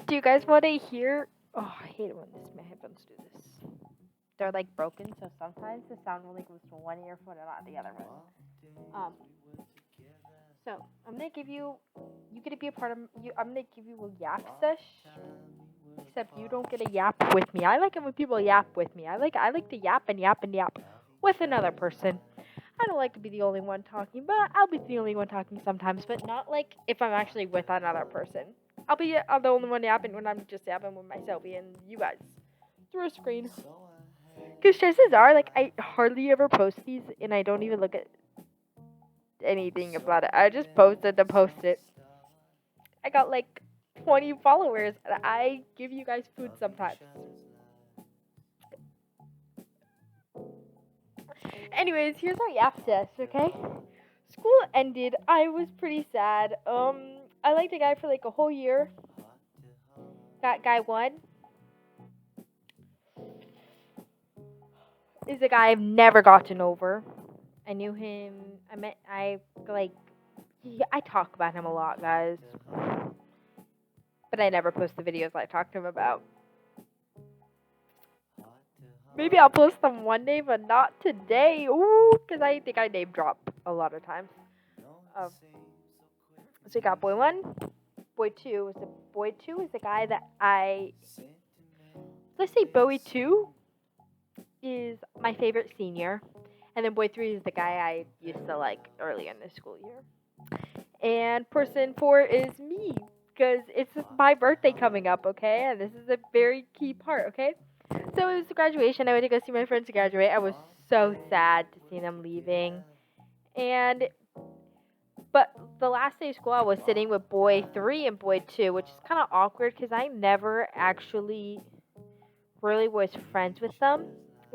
Do you guys want to hear? Oh, I hate it when my headphones do this. They're like broken, so sometimes the sound only goes to one earphone and not the other one. So I'm gonna give you. You get to be a part of you. I'm gonna give you a yap sesh. Except you don't get a yap with me. I like it when people yap with me. I like to yap and yap and yap with another person. I don't like to be the only one talking, but I'll be the only one talking sometimes. But not like if I'm actually with another person. I'll be the only one yapping when I'm just yapping with myself and you guys through a screen. Because chances are, like, I hardly ever post these, and I don't even look at anything about it. I just posted to post it. I got like 20 followers, and I give you guys food sometimes. Anyways, here's our yap test, okay? School ended. I was pretty sad. I liked a guy for like a whole year. That guy won. Is a guy I've never gotten over. I knew him. I talk about him a lot, guys. But I never post the videos I talk to him about. Maybe I'll post them one day, but not today. Ooh, because I think I name drop a lot of times. So we got boy 1. Boy 2 is the guy that let's say boy 2 is my favorite senior. And then boy 3 is the guy I used to like early in the school year. And person 4 is me. Because it's my birthday coming up, okay? And this is a very key part, okay? So it was the graduation. I went to go see my friends graduate. I was so sad to see them leaving. But the last day of school, I was sitting with boy 3 and boy 2, which is kind of awkward because I never actually really was friends with them.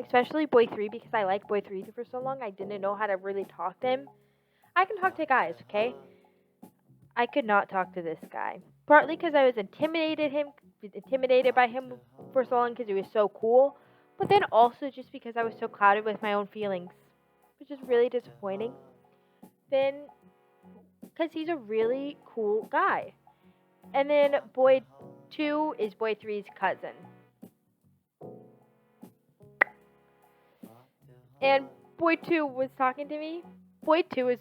Especially boy 3 because I liked boy 3 for so long. I didn't know how to really talk to him. I can talk to guys, okay? I could not talk to this guy. Partly because I was intimidated by him for so long because he was so cool. But then also just because I was so clouded with my own feelings, which is really disappointing. Then, because he's a really cool guy. And then boy 2 is boy 3's cousin. And boy 2 was talking to me. Boy 2 was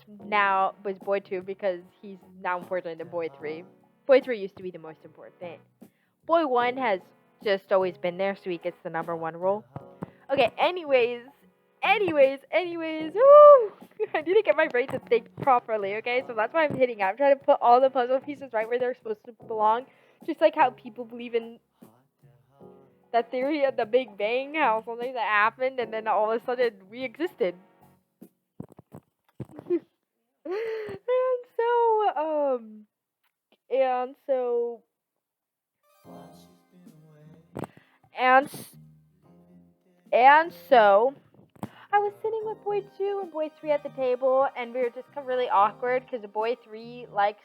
boy 2 because he's now important to boy 3. Boy 3 used to be the most important thing. Boy 1 has just always been there, so he gets the number 1 role. Okay, anyways, woo! I need to get my brain to think properly, okay? So that's why I'm hitting. I'm trying to put all the puzzle pieces right where they're supposed to belong. Just like how people believe in that theory of the Big Bang, how something that happened and then all of a sudden we existed. And so I was sitting with boy 2 and boy 3 at the table, and we were just really awkward because boy 3 likes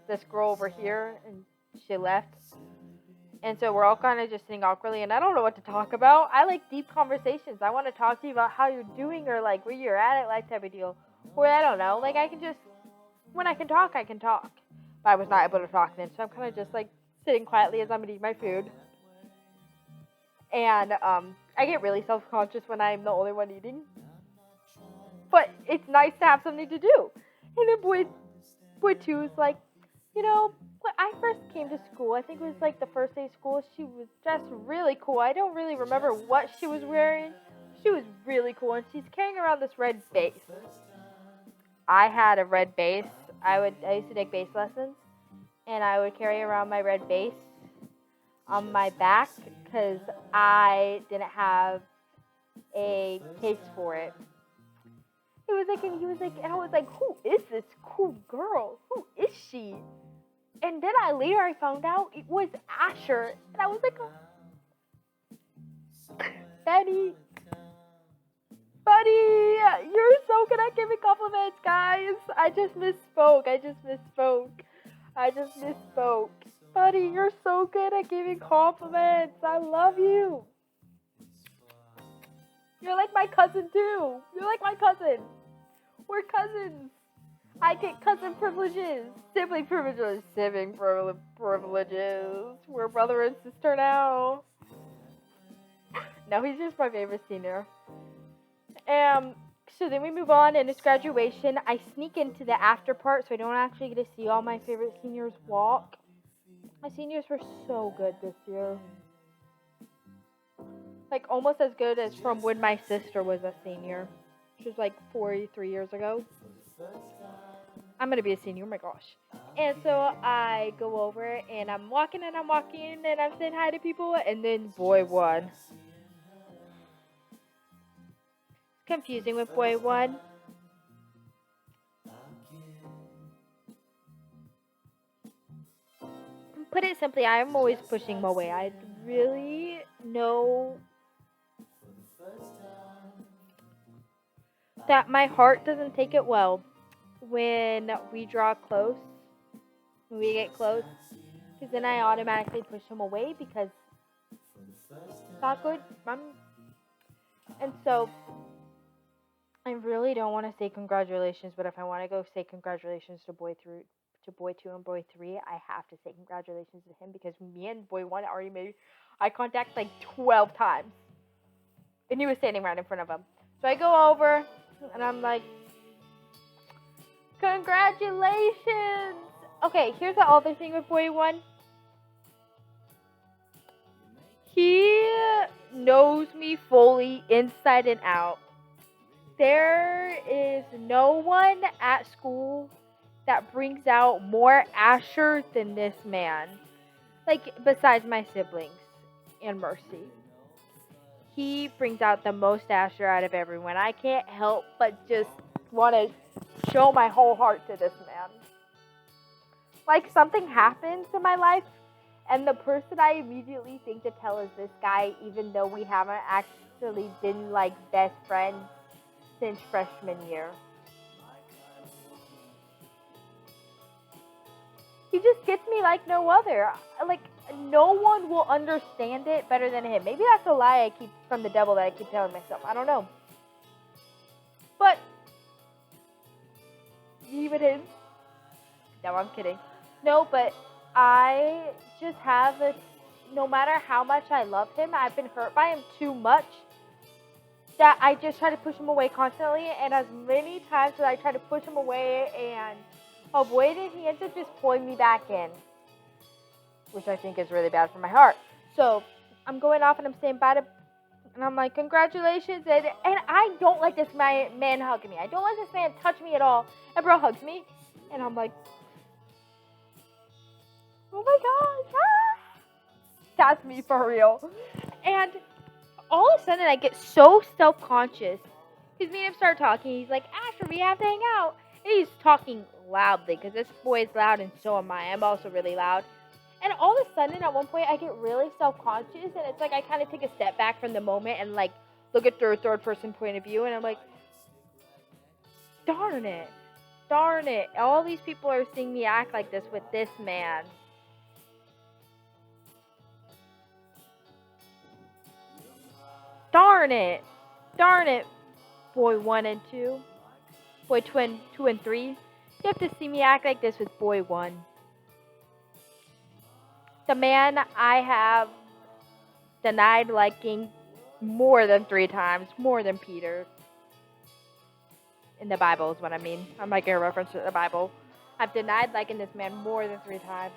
this girl over here, and she left. And so we're all kind of just sitting awkwardly, and I don't know what to talk about. I like deep conversations. I want to talk to you about how you're doing or like where you're at, like type of deal. Or I don't know, like when I can talk, I can talk. But I was not able to talk then, so I'm kind of just like sitting quietly as I'm eating my food. And I get really self-conscious when I'm the only one eating. But it's nice to have something to do. And then boy 2 is like, you know, when I first came to school, I think it was like the first day of school, she was dressed really cool. I don't really remember what she was wearing. She was really cool, and she's carrying around this red base. I had a red base. I used to take bass lessons, and I would carry around my red base on my back because I didn't have a case for it. He was like, and I was like, who is this cool girl? Who is she? And then later I found out it was Asher, and I was like, oh. Buddy, you're so good at giving compliments, guys. I just misspoke. Buddy, you're so good at giving compliments. I love you. You're like my cousin, too. We're cousins. I get cousin privileges, sibling privileges, privileges. We're brother and sister now. No, he's just my favorite senior. So then we move on, and it's graduation. I sneak into the after part, so I don't actually get to see all my favorite seniors walk. My seniors were so good this year. Like, almost as good as from when my sister was a senior. Which was like 43 years ago. I'm gonna be a senior, oh my gosh. And so I go over, and I'm walking, and I'm saying hi to people, and then boy one. Confusing with boy one. Put it simply, I'm always pushing him away. I really know that my heart doesn't take it well when we draw close, when we get close, because then I automatically push him away because it's not good. And so I really don't want to say congratulations, but if I want to go say congratulations to boy 2 and boy 3, I have to say congratulations to him because me and boy 1 already made eye contact like 12 times. And he was standing right in front of him. So I go over, and I'm like, congratulations! Okay, here's the other thing with boy 1. He knows me fully inside and out. There is no one at school that brings out more Asher than this man. Like, besides my siblings and Mercy. He brings out the most Asher out of everyone. I can't help but just want to show my whole heart to this man. Like, something happens in my life, and the person I immediately think to tell is this guy, even though we haven't actually been, like, best friends since freshman year. He just gets me like no other. Like, no one will understand it better than him. Maybe that's a lie I keep from the devil that I keep telling myself. I don't know. But even him. No, I'm kidding. No, but I just have this, no matter how much I love him, I've been hurt by him too much that I just try to push him away constantly. And as many times as I try to push him away and avoid it, he ends up just pulling me back in, which I think is really bad for my heart. So I'm going off, and I'm saying bye to, and I'm like, congratulations, and I don't let this man hug me. I don't let this man touch me at all. And bro hugs me, and I'm like, oh my gosh, ah! That's me for real. And all of a sudden I get so self-conscious because me and him start talking. He's like, Asher, we have to hang out. And he's talking loudly because this boy is loud and so am I. I'm also really loud. And all of a sudden at one point I get really self-conscious, and it's like I kind of take a step back from the moment and like look at third person point of view, and I'm like, darn it. All these people are seeing me act like this with this man. Darn it. Boy 1 and 2. Boy 2 and 3. You have to see me act like this with boy 1. The man I have denied liking more than 3 times. More than Peter. In the Bible is what I mean. I'm making a reference to the Bible. I've denied liking this man more than 3 times.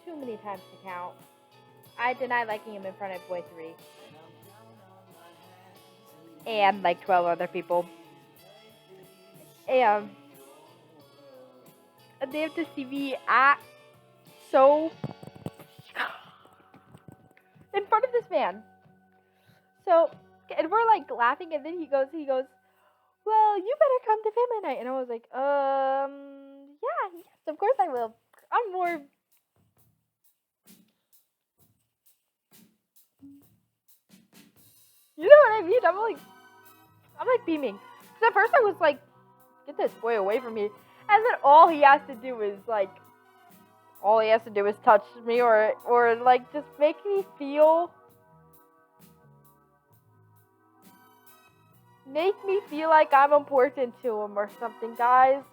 Too many times to count. I denied liking him in front of boy 3. And like 12 other people. And they have to see me act so in front of this man. So, and we're like laughing, and then he goes, well, you better come to family night. And I was like, yeah, yes, of course I will. I'm more, you know what I mean? I'm like beaming. So at first I was like, get this boy away from me. And then all he has to do is touch me or like just make me feel make me feel like I'm important to him or something, guys.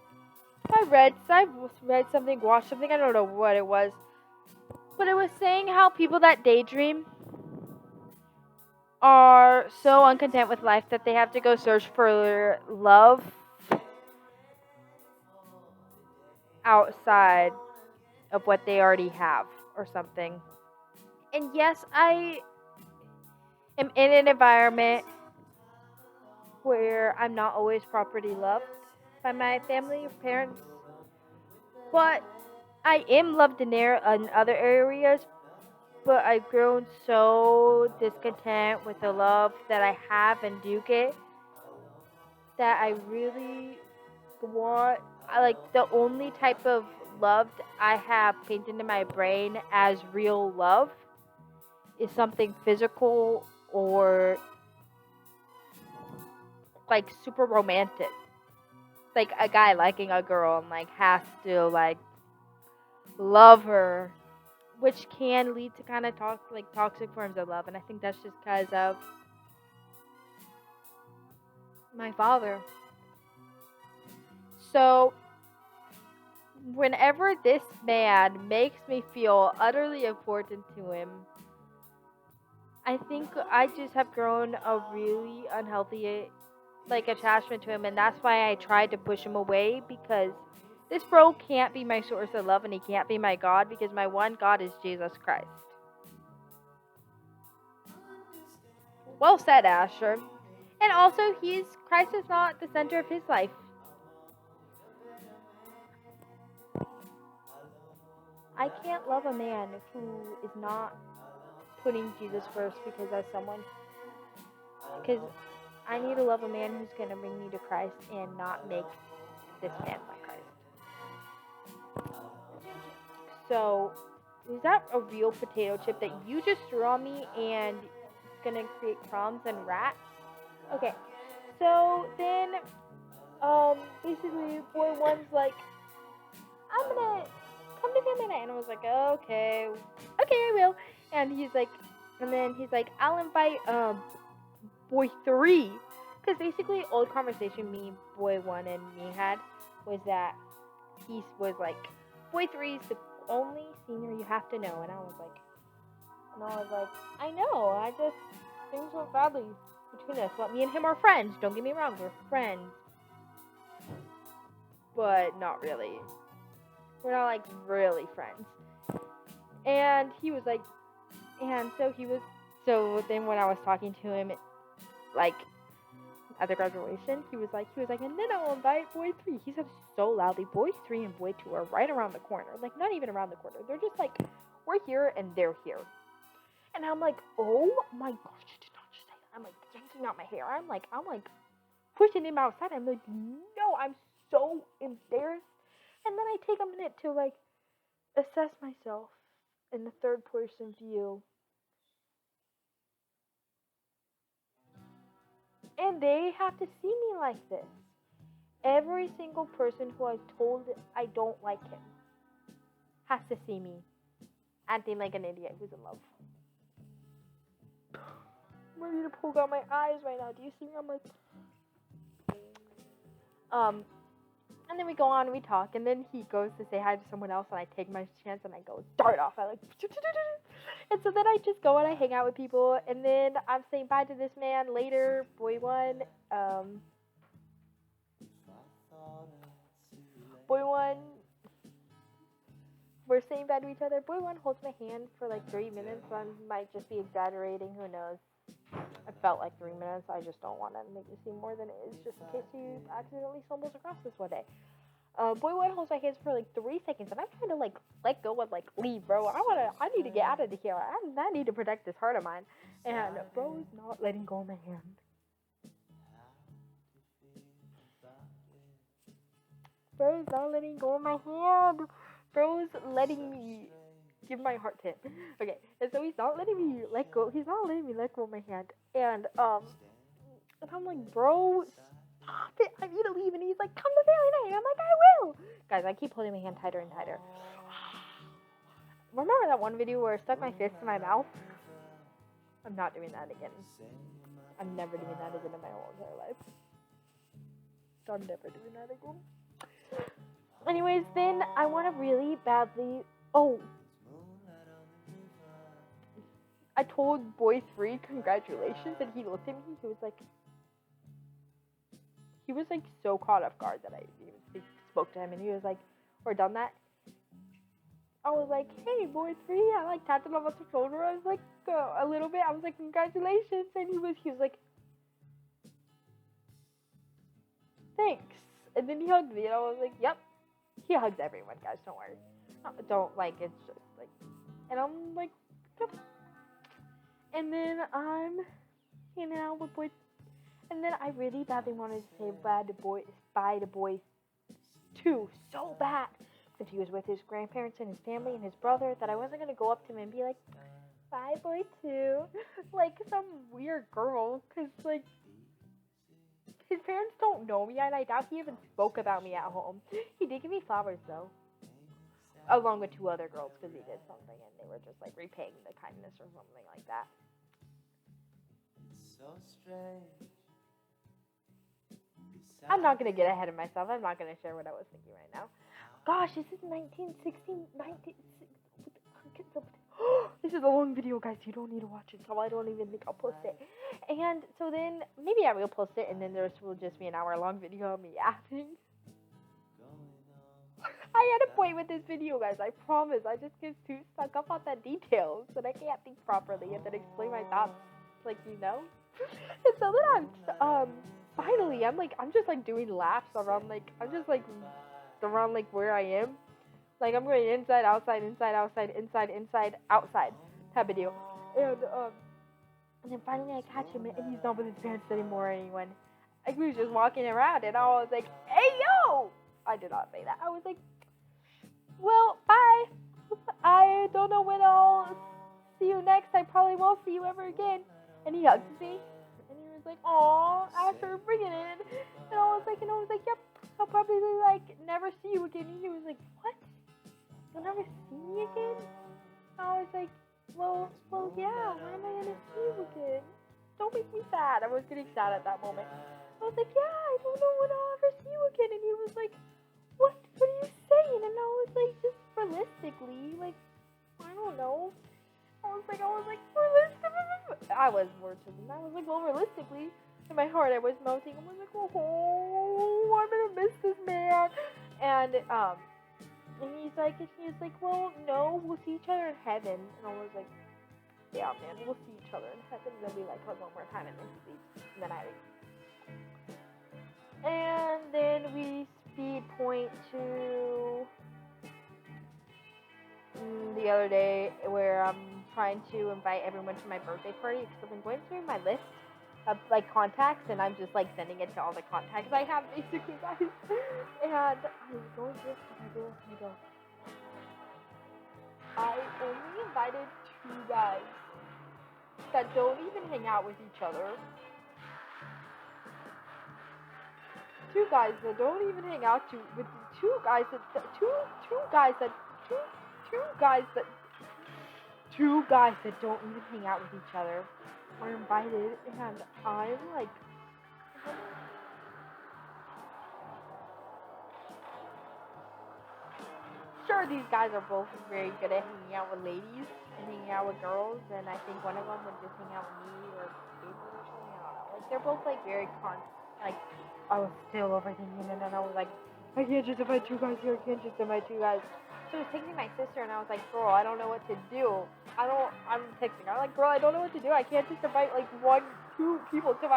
I read something, watched something, I don't know what it was, but it was saying how people that daydream are so uncontent with life that they have to go search for love outside of what they already have or something. And yes, I am in an environment where I'm not always properly loved by my family or parents, but I am loved in other areas. But I've grown so discontent with the love that I have and do get that I really want. I like the only type of love I have painted in my brain as real love is something physical or like super romantic. Like a guy liking a girl and like has to like love her, which can lead to kind of toxic forms of love. And I think that's just because of my father. So whenever this man makes me feel utterly important to him, I think I just have grown a really unhealthy like attachment to him, and that's why I tried to push him away, because this bro can't be my source of love and he can't be my God, because my one God is Jesus Christ. Well said, Asher. And also, Christ is not the center of his life. I can't love a man who is not putting Jesus first, because I need to love a man who's going to bring me to Christ and not make this man my Christ. So, is that a real potato chip that you just threw on me and it's going to create crumbs and rats? Okay, so then, basically, boy one's like, I'm going to come to family night. And I was like, okay, I will. And then he's like, I'll invite, boy 3. Because basically, old conversation me, boy 1, and me had was that he was like, boy 3 is the only senior you have to know. And I was like, I know, things went badly between us. But me and him are friends. Don't get me wrong, we're friends. But not really. We're not like really friends. And he was like, so then when I was talking to him, like, at the graduation, he was like, and then I'll invite boy 3. He said so loudly, boy 3 and boy 2 are right around the corner. Like, not even around the corner. They're just like, we're here and they're here. And I'm like, oh my gosh, you did not just say that. I'm like yanking out my hair. I'm like pushing him outside. I'm like, no, I'm so embarrassed. And then I take a minute to like assess myself in the third person view. And they have to see me like this. Every single person who I've told I don't like him has to see me acting like an idiot who's in love. I'm ready to poke out my eyes right now. Do you see me? I'm like, and then we go on and we talk, and then he goes to say hi to someone else, and I take my chance and I go dart off. I like, and so then I just go and I hang out with people, and then I'm saying bye to this man later, boy 1. Boy 1, we're saying bye to each other. Boy 1 holds my hand for like 3 minutes. I might just be exaggerating. Who knows? I felt like 3 minutes. I just don't want to make it seem more than it is, just in case he accidentally stumbles across this one day. Boy 1 holds my hands for like 3 seconds, and I'm trying to like let go and like leave, bro. I need to get out of here. I need to protect this heart of mine. And bro's not letting go of my hand. Bro's not letting go of my hand. Bro's letting me give my heart to him. Okay, and so he's not letting me let go. He's not letting me let go of my hand. And I'm like, bro, stop it. I need to leave. And he's like, come to family night. And I'm like, I will. Guys, I keep holding my hand tighter and tighter. Remember that one video where I stuck my fist in my mouth? I'm not doing that again. I'm never doing that again in my whole entire life. I'm never doing that again. Anyways, then I want to really badly. Oh, I told boy 3 congratulations, and he looked at me. He was like so caught off guard that I even spoke to him, and he was like, or done that. I was like, hey, boy 3. I like tapped him on the shoulder. I was like, a little bit. I was like, congratulations, and he was like, thanks. And then he hugged me, and I was like, yep. He hugs everyone, guys. Don't worry. Don't like. It's just like, and I'm like, yep. And then I'm hanging out with boy. And then I really badly wanted to say bye to boy 2 so bad. If he was with his grandparents and his family and his brother, that I wasn't gonna go up to him and be like, bye boy 2, like some weird girl, cause like his parents don't know me, and I doubt he even spoke about me at home. He did give me flowers though, along with 2 other girls, cause he did something and they were just like repaying the kindness or something like that. It's so strange. I'm not going to get ahead of myself. I'm not going to share what I was thinking right now. Gosh, this is 1916. This is a long video, guys. You don't need to watch it, so I don't even think I'll post it. And so then, maybe I will post it, and then there will just be an hour-long video of me yapping. I had a point with this video, guys. I promise. I just get too stuck up on the details, and I can't think properly and then explain my thoughts, like, you know? And so then finally, I'm just like doing laps around, like, I'm just like around like where I am. Like, I'm going inside, outside, inside, outside, inside, inside, outside type of deal. And then finally I catch him, and he's not with his parents anymore or anyone. Like, we was just walking around, and I was like, hey, yo! I did not say that. I was like, well, bye. I don't know when I'll see you next. I probably won't see you ever again. And he hugs me. Like, aw, Asher, bring it in. And I was like, yep, I'll probably like never see you again. And he was like, what? You'll never see me again? And I was like, well, yeah, when am I gonna see you again? Don't make me sad. I was getting sad at that moment. I was like, yeah, I don't know when I'll ever see you again. And he was like, what are you saying? And I was like, just realistically, like, I don't know. I was like, realistically. I was more to than that. I was like, well, realistically, in my heart, I was melting. I was like, oh, I'm gonna miss this man. And he's like, well, no, we'll see each other in heaven. And I was like, yeah, man, we'll see each other in heaven. And then we like hug one more time, and then he leaves. And then I leave. And then we speed point to the other day where I'm trying to invite everyone to my birthday party, because I've been going through my list of like contacts, and I'm just like sending it to all the contacts I have, basically, guys. And I'm going through it. I only invited 2 guys that don't even hang out with each other. 2 guys that don't even hang out with 2 guys that 2 guys that don't even hang out with each other are invited, and I'm like, sure, these guys are both very good at hanging out with ladies and hanging out with girls, and I think one of them would just hang out with me or Gabriel or something. I don't know. Like, they're both like very like, I was still overthinking, and then I was like, I can't just invite 2 guys here. I can't just invite 2 guys. So I was texting my sister, and I was like, girl, I don't know what to do. I'm texting her. I'm like, girl, I don't know what to do. I can't just invite like 2 people to 2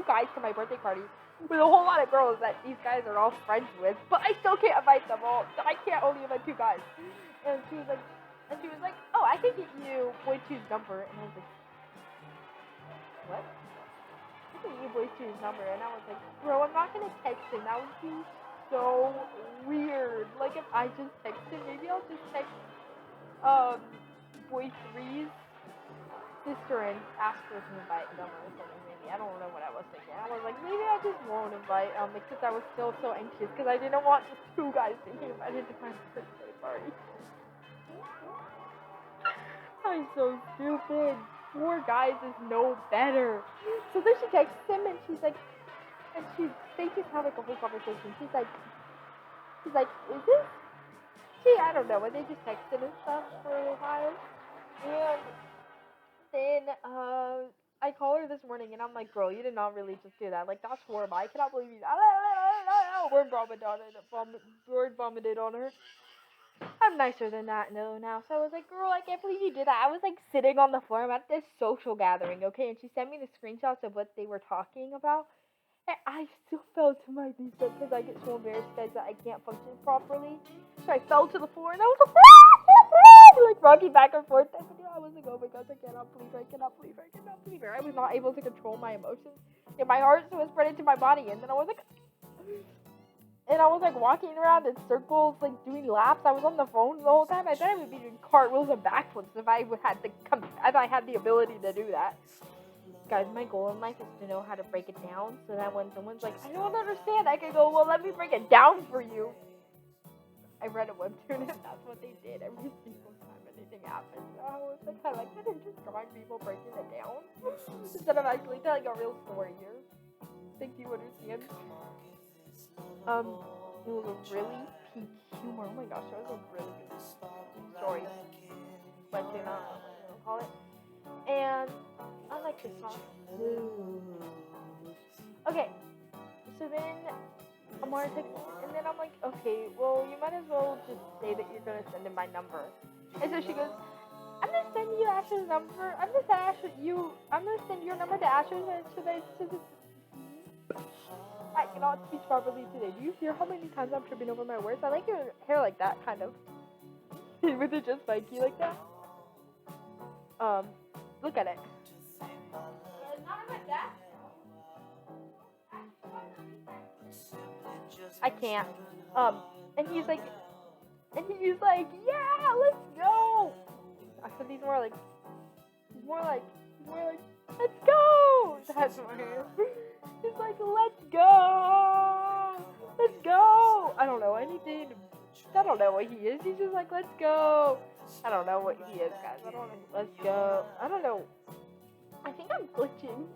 guys to my birthday party with a whole lot of girls that these guys are all friends with, but I still can't invite them all. I can't only invite 2 guys. And she was like, oh, I can get you boy 2's number. And I was like, what? I can get you boy 2's number. And I was like, bro, I'm not gonna text him. That would be so weird. Like, if I just text him, maybe I'll just text boy 3's sister and ask her to invite them or something. Maybe, I don't know what I was thinking. I was like, maybe I just won't invite because I was still so anxious, because I didn't want just 2 guys to be invited to my birthday party. I'm so stupid. 4 guys is no better. So then she texts him and she's like, and they just have like a whole conversation. She's like, is this? I don't know. And they just texted and stuff for a while. And then I call her this morning and I'm like, girl, you did not really just do that. Like, that's horrible. I cannot believe you. Word vomited on her. I'm nicer than that now. So I was like, girl, I can't believe you did that. I was like sitting on the floor. I'm at this social gathering, okay? And she sent me the screenshots of what they were talking about. And I still fell to my knees because I get so embarrassed, guys, that I can't function properly. So I fell to the floor and I was like rocking back and forth. I was like, oh my gosh, I cannot believe her. I was not able to control my emotions. And my heart was spread into my body. And then I was like, walking around in circles, like doing laps. I was on the phone the whole time. I thought I would be doing cartwheels and backflips if I had the ability to do that. Guys, my goal in life is to know how to break it down so that when someone's like, I don't understand, I can go, well, let me break it down for you. I read a webtoon and that's what they did every single time anything happened. I was like, I like that they're just drawing people breaking it down instead of actually telling a real story here. Think you understand? It was a really peak humor. Oh my gosh, it was a really good story. Webtoon, I don't know what you want to call it. And I like this song. Okay, so then I'm on text, and then I'm like, okay, well, you might as well just say that you're gonna send in my number. And so she goes, I'm gonna send you Ashley's number. I'm gonna send your number to Ashley. I cannot speak properly today. Do you hear how many times I'm tripping over my words? I like your hair like that, kind of. With it just spiky like that. Look at it. I can't. And he's like, yeah, let's go. I said he's more like, let's go. That's more. He's like, let's go. I don't know anything. I don't know what he is. He's just like, let's go. I don't know what he is, guys. I don't know. Let's go. I don't know. I think I'm glitching.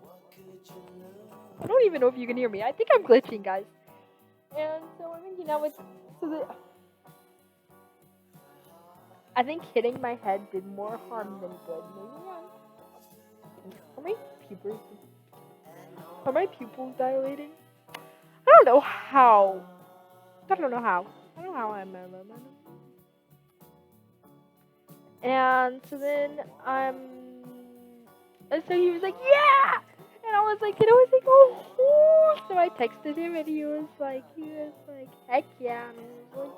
I don't even know if you can hear me. I think I'm glitching, guys. And so I'm thinking now I think hitting my head did more harm than good. Maybe are my pupils dilating? I don't know how. I don't know how I'm. And so then and so he was like, yeah! And I was like, oh. So I texted him and he was like, heck yeah. And I was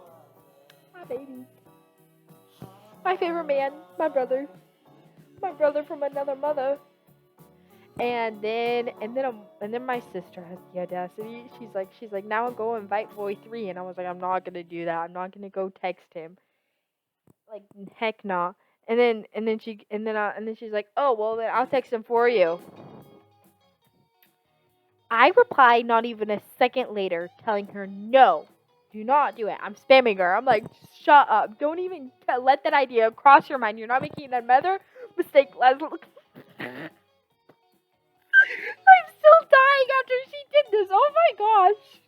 like, my baby. My favorite man, my brother from another mother. And then my sister has the audacity. She's like, now I'll go invite boy 3. And I was like, I'm not gonna do that. I'm not gonna go text him. Like, heck nah. And then she's like, oh well, then I'll text him for you. I replied not even a second later, telling her no, do not do it. I'm spamming her. I'm like, shut up. Don't even let that idea cross your mind. You're not making another mistake, Leslie. I'm still dying after she did this. Oh my gosh.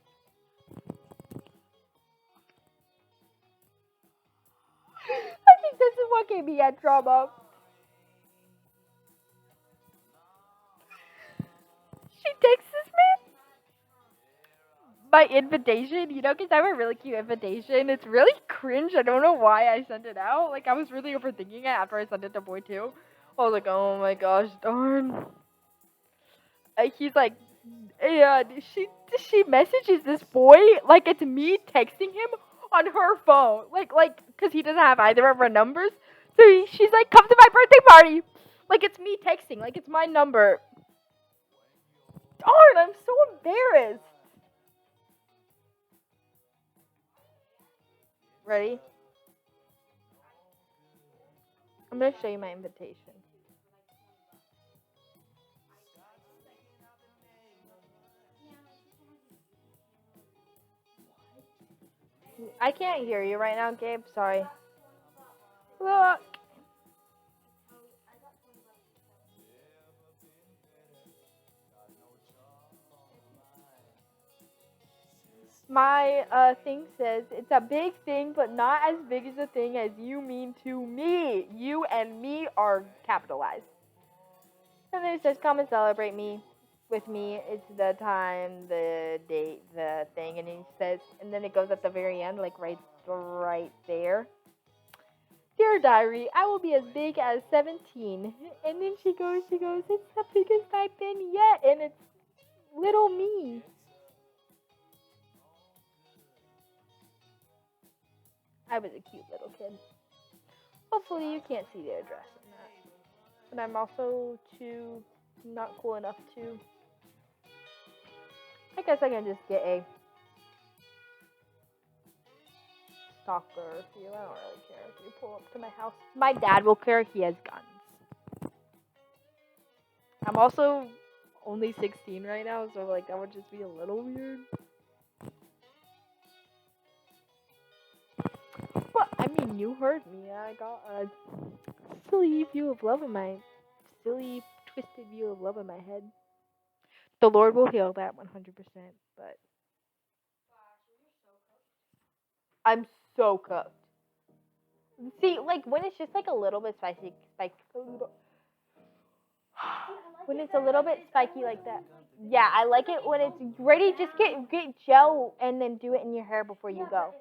I think this is what gave me that trauma. She texts this man my invitation, because I have a really cute invitation. It's really cringe. I don't know why I sent it out. Like, I was really overthinking it after I sent it to boy 2. I was like, oh my gosh, darn. He's like, yeah, she messages this boy like it's me texting him on her phone. Like, because he doesn't have either of our numbers. So she's like, come to my birthday party. Like, it's me texting. Like, it's my number. Darn, I'm so embarrassed. Ready? I'm going to show you my invitation. I can't hear you right now, Gabe. Sorry. Look. My thing says it's a big thing, but not as big as a thing as you mean to me. You and me are capitalized. And then it says, come and celebrate me with me. It's the time, the date, the thing, and he says, and then it goes at the very end, like right there. Dear diary, I will be as big as 17. And then she goes, it's the biggest I've been yet, and it's little me. I was a cute little kid. Hopefully you can't see the address in that. But I'm also too not cool enough to. I guess I can just get a stalker for you. I don't really care if you pull up to my house. My dad will care. He has guns. I'm also only 16 right now, so like that would just be a little weird. But I mean, you heard me. I got a silly view of love in my silly twisted view of love in my head. The Lord will heal that 100%. But I'm so cooked. See, like when it's just like a little bit spicy, when it's a little bit spiky like that. Yeah, I like it when it's ready. Just get gel and then do it in your hair before you go.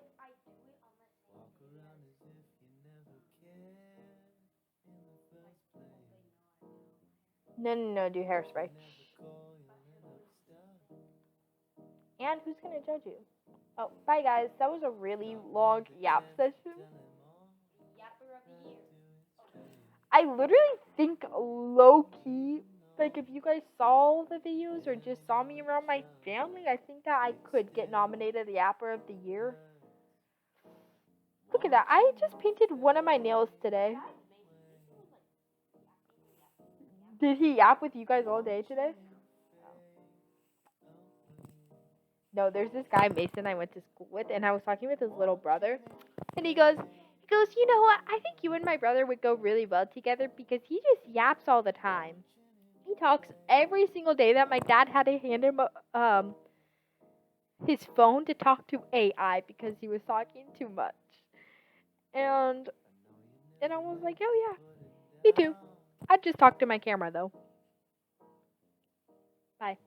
No, do hairspray. And who's gonna judge you? Oh, bye guys. That was a really long yap session. I literally think low key, like if you guys saw the videos or just saw me around my family, I think that I could get nominated the Yapper of the Year. Look at that. I just painted one of my nails today. Did he yap with you guys all day today? No, there's this guy, Mason, I went to school with, and I was talking with his little brother, and he goes, you know what? I think you and my brother would go really well together because he just yaps all the time. He talks every single day that my dad had to hand him his phone to talk to AI because he was talking too much. And I was like, oh yeah, me too. I'd just talk to my camera though. Bye.